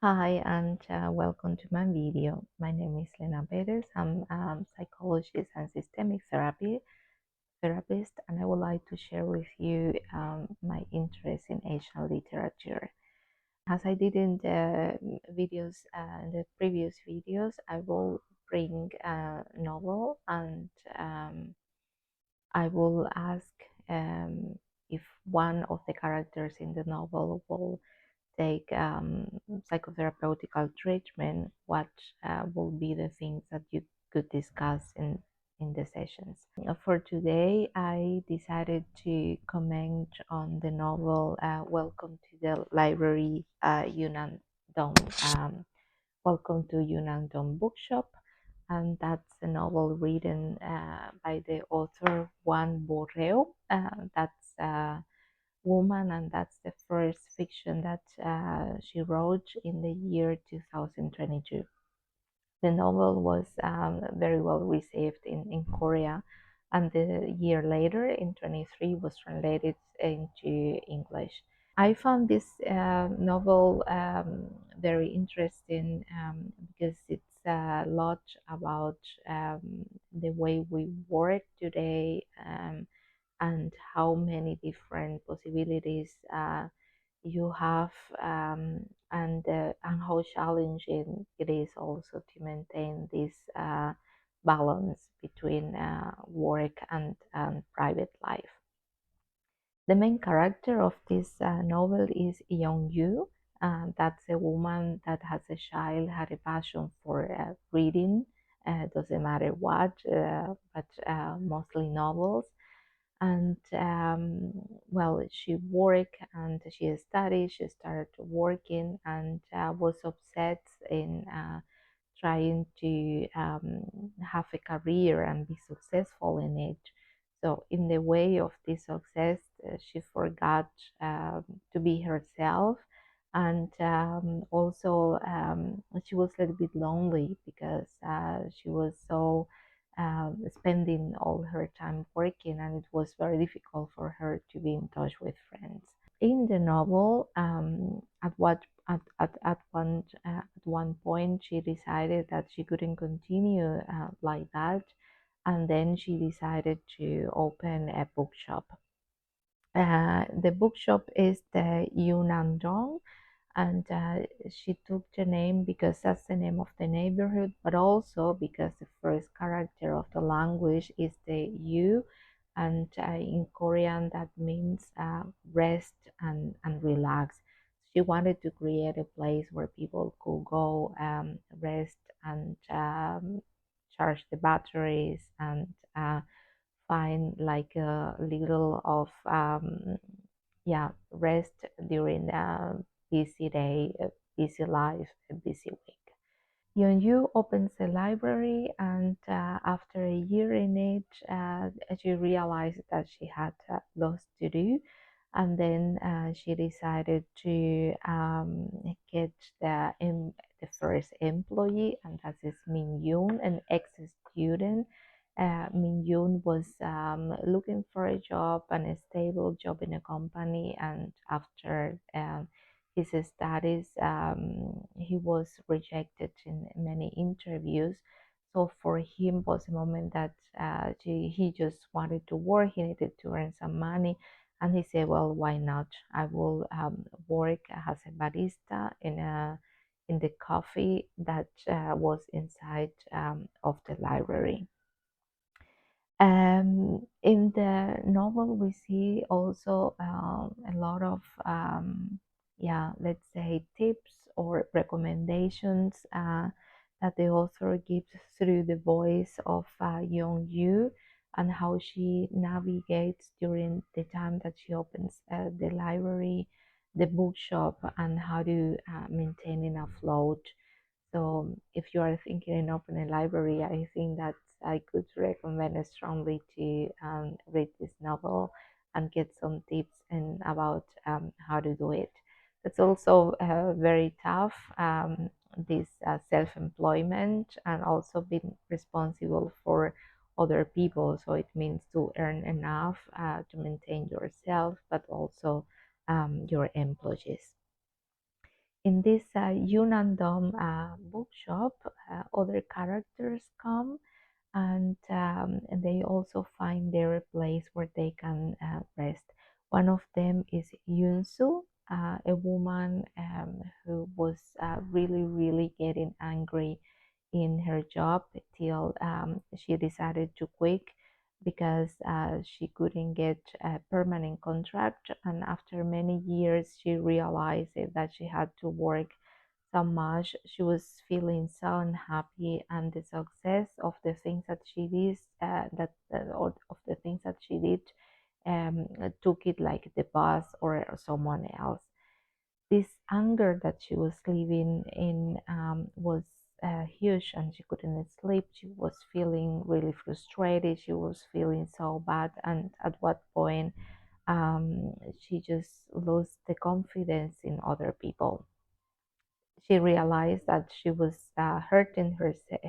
Hi and welcome to my video. My name is Lena Perez. I'm a psychologist and systemic therapist, and I would like to share with you my interest in Asian literature. As I did in the in the previous videos, I will bring a novel and I will ask if one of the characters in the novel will take psychotherapeutical treatment, what will be the things that you could discuss in the sessions. For today, I decided to comment on the novel Welcome to the Library, Hyunam-Dong. Welcome to Hyunam-Dong Bookshop, and that's a novel written by the author Kwang Bo-Reum. That's woman, and that's the first fiction that she wrote in the year 2022. The novel was very well received in Korea, and the year later, in 23, was translated into English. I found this novel very interesting because it's a lot about the way we work today, and how many different possibilities you have, and how challenging it is also to maintain this balance between work and private life. The main character of this novel is Young Yu. That's a woman that has a child, had a passion for reading, doesn't matter what, but mostly novels. And well, she worked and she studied, she started working, and was obsessed in trying to have a career and be successful in it. So, in the way of this success, she forgot to be herself, and also she was a little bit lonely because she was so spending all her time working, and it was very difficult for her to be in touch with friends. In the novel, at one point she decided that she couldn't continue like that, and then she decided to open a bookshop. The bookshop is the Hyunam-Dong, and she took the name because that's the name of the neighborhood, but also because the first character of the language is the Yu, and in Korean that means rest and relax. She wanted to create a place where people could go rest and charge the batteries and find like a little of yeah, rest during a busy day, a busy life, a busy week. Yeonju opens a library, and after a year in it, she realized that she had lots to do, and then she decided to get the first employee, and that is Min Yoon, an ex-student. Min Yoon was looking for a job and a stable job in a company, and after his studies, he was rejected in many interviews. So for him was a moment that he just wanted to work. He needed to earn some money, and he said, "Well, why not? I will work as a barista in the coffee that was inside of the library." In the novel, we see also a lot of, yeah, let's say tips or recommendations that the author gives through the voice of Young Yu, and how she navigates during the time that she opens the library, the bookshop, and how to maintain it afloat. So if you are thinking in opening a library, I think that I could recommend strongly to read this novel and get some tips and about how to do it. It's also very tough, this self-employment, and also being responsible for other people. So it means to earn enough to maintain yourself, but also your employees. In this Hyunam-Dong bookshop, other characters come, and they also find their place where they can rest. One of them is Yunsu, a woman who was really getting angry in her job till she decided to quit because she couldn't get a permanent contract. And after many years, she realized that she had to work so much. She was feeling so unhappy, and the success of the things that she did, or of the things that she did, took it like the boss or someone else. This anger that she was living in was huge, and she couldn't sleep. She was feeling really frustrated. She was feeling so bad, and at what point she just lost the confidence in other people. She realized that she was hurting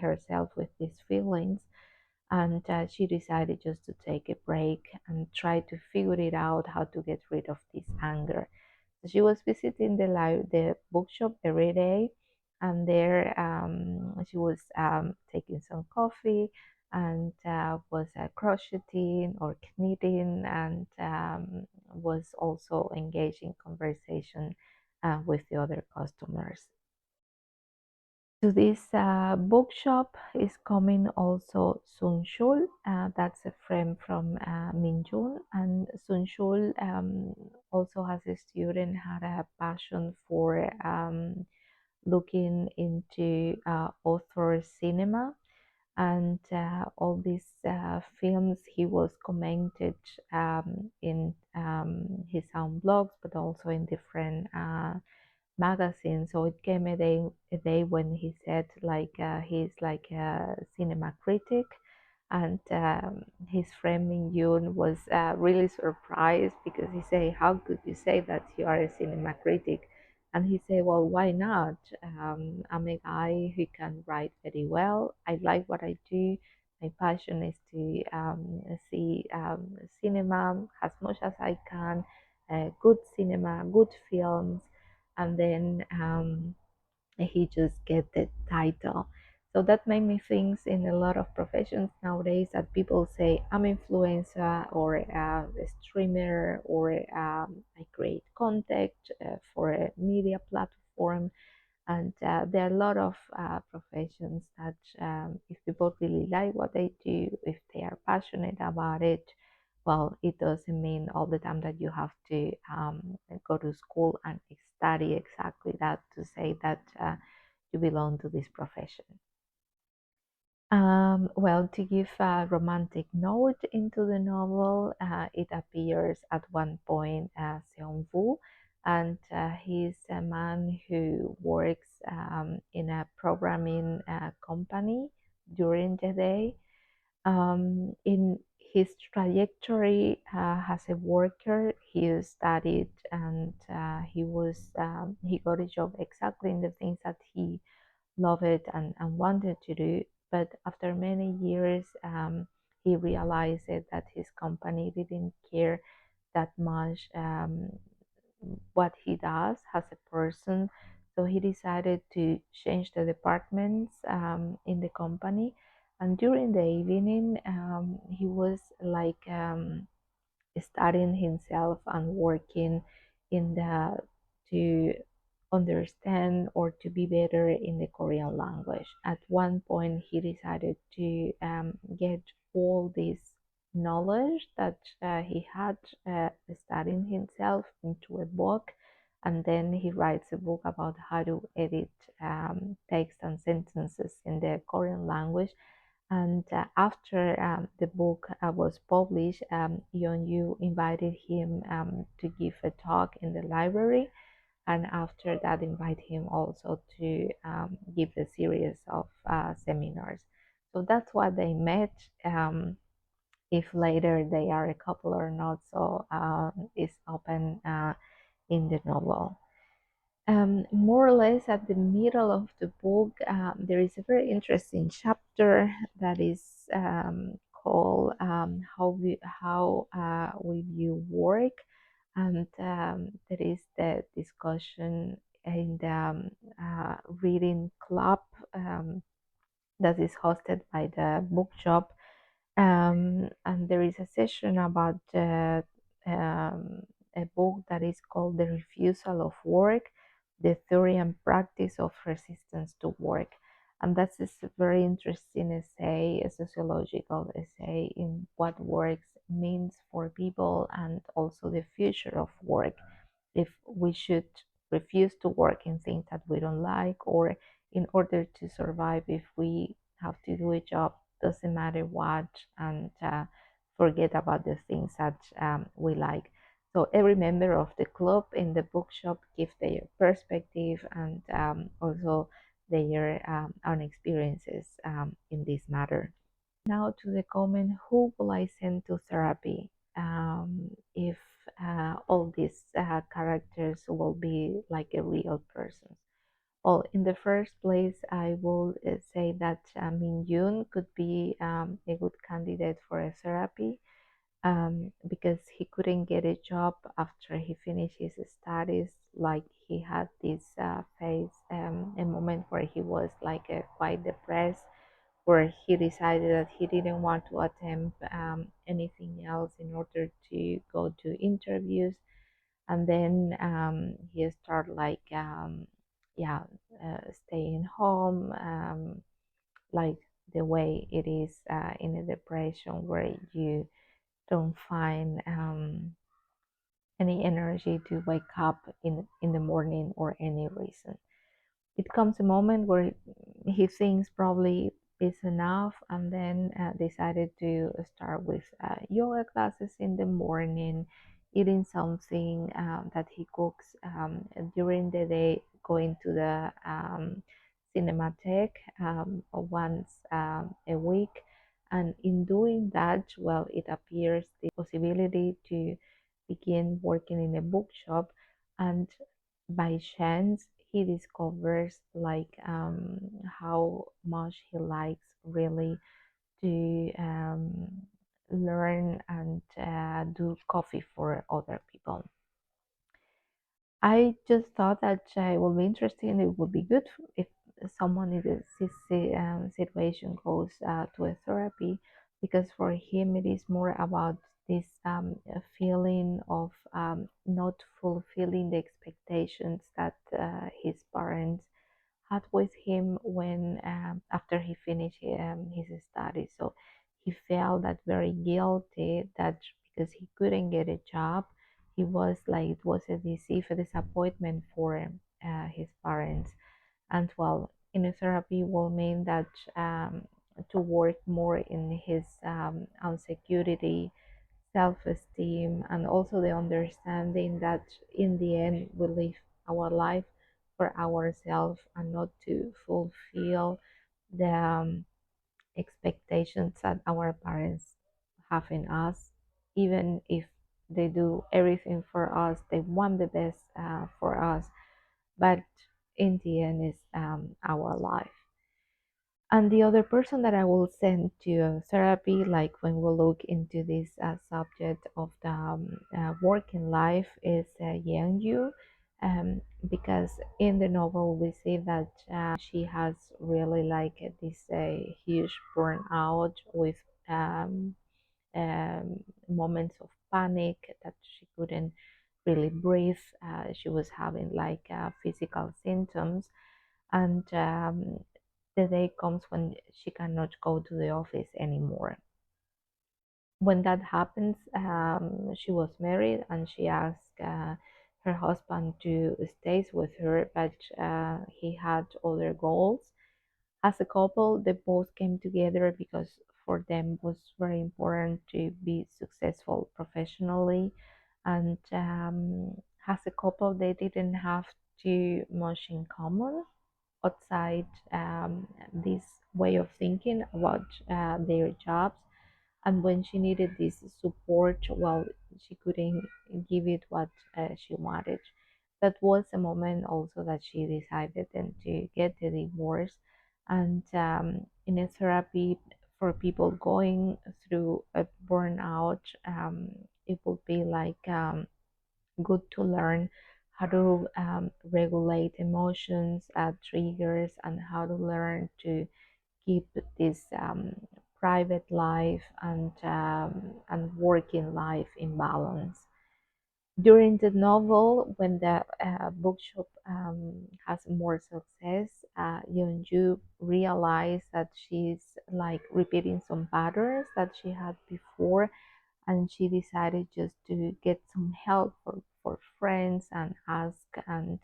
herself with these feelings, and she decided just to take a break and try to figure it out how to get rid of this anger. So she was visiting the bookshop every day, and there she was taking some coffee and was crocheting or knitting, and was also engaged in conversation with the other customers. To this bookshop is coming also Sun Shul. That's a friend from Min Jun, and Sun Shul also has a student had a passion for looking into author cinema, and all these films he was commented in his own blogs, but also in different magazine. So it came a day when he said like he's like a cinema critic, and his friend Min Yoon was really surprised because he said, "How could you say that you are a cinema critic?" And he said, "Well, why not? I'm a guy who can write very well. I like what I do. My passion is to see cinema as much as I can, good cinema, good films." And then he just get the title. So that made me think in a lot of professions nowadays that people say I'm influencer or a streamer or I create content for a media platform, and there are a lot of professions that if people really like what they do, if they are passionate about it, well, it doesn't mean all the time that you have to go to school and study exactly that to say that you belong to this profession. Well, to give a romantic note into the novel, it appears at one point Seong Woo, and he's a man who works in a programming company during the day. In his trajectory as a worker, he studied, and he got a job exactly in the things that he loved and wanted to do. But after many years, he realized that his company didn't care that much what he does as a person. So he decided to change the departments in the company. And during the evening, he was like studying himself and working in the to understand or to be better in the Korean language. At one point, he decided to get all this knowledge that he had studying himself into a book, and then he writes a book about how to edit text and sentences in the Korean language. And after the book was published, Yeon-yu invited him to give a talk in the library, and after that, invite him also to give a series of seminars. So that's what they met. If later they are a couple or not, so it's open in the novel. More or less at the middle of the book, there is a very interesting chapter that is called how we view work, and there is the discussion in the reading club that is hosted by the bookshop, and there is a session about a book that is called The Refusal of Work, the Theory and Practice of Resistance to Work. And that's a very interesting essay, a sociological essay in what work means for people and also the future of work. If we should refuse to work in things that we don't like, or in order to survive, if we have to do a job, doesn't matter what, and forget about the things that we like. So every member of the club in the bookshop gives their perspective and also their own experiences in this matter. Now to the comment, who will I send to therapy if all these characters will be like a real person? Well, in the first place, I will say that Min Yoon could be a good candidate for a therapy because he couldn't get a job after he finished his studies. Like he had this phase, a moment where he was like quite depressed, where he decided that he didn't want to attempt anything else in order to go to interviews, and then he started like yeah staying home, like the way it is in a depression where you don't find any energy to wake up in the morning or any reason. It comes a moment where he thinks probably it's enough, and then decided to start with yoga classes in the morning, eating something that he cooks during the day, going to the cinematheque once a week. And in doing that, well, it appears the possibility to begin working in a bookshop, and by chance he discovers like how much he likes really to learn and do coffee for other people. I just thought that it would be interesting. It would be good if someone in this situation goes to a therapy, because for him it is more about this feeling of not fulfilling the expectations that his parents had with him when after he finished his studies. So he felt that very guilty that because he couldn't get a job, he was like it was a deceive, a disappointment for his parents. And well, in a therapy will mean that to work more in his insecurity, self-esteem, and also the understanding that in the end we live our life for ourselves and not to fulfill the expectations that our parents have in us. Even if they do everything for us, they want the best for us, but in the end is our life. And the other person that I will send to therapy, like when we look into this subject of the working life, is Yang Yu, because in the novel we see that she has really like this huge burnout with um, moments of panic that she couldn't really breathe. She was having like physical symptoms, and the day comes when she cannot go to the office anymore. When that happens, she was married and she asked her husband to stay with her, but he had other goals. As a couple, they both came together because for them was very important to be successful professionally, and as a couple, they didn't have too much in common outside this way of thinking about their jobs. And when she needed this support, well, she couldn't give it what she wanted. That was a moment also that she decided then to get the divorce. And in a therapy for people going through a burnout, it would be like good to learn how to regulate emotions, triggers, and how to learn to keep this private life and working life in balance. During the novel, when the bookshop has more success, Yeonju realized that she's like repeating some patterns that she had before, and she decided just to get some help for friends and ask and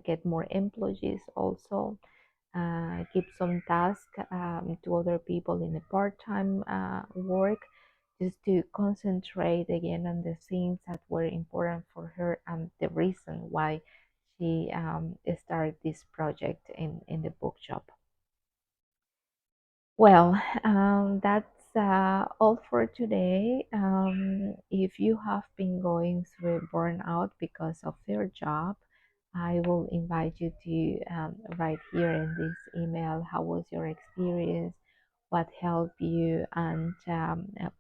get more employees also, give some task to other people in a part-time work, just to concentrate again on the things that were important for her and the reason why she started this project in the bookshop. Well, that's all for today. If you have been going through a burnout because of your job, I will invite you to write here in this email how was your experience, what helped you, and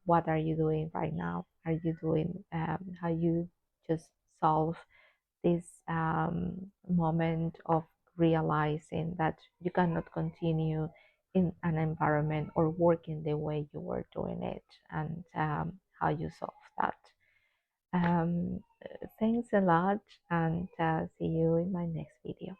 what are you doing right now? Are you doing how you just solve this moment of realizing that you cannot continue in an environment or working the way you were doing it, and how you solve that. Thanks a lot, and see you in my next video.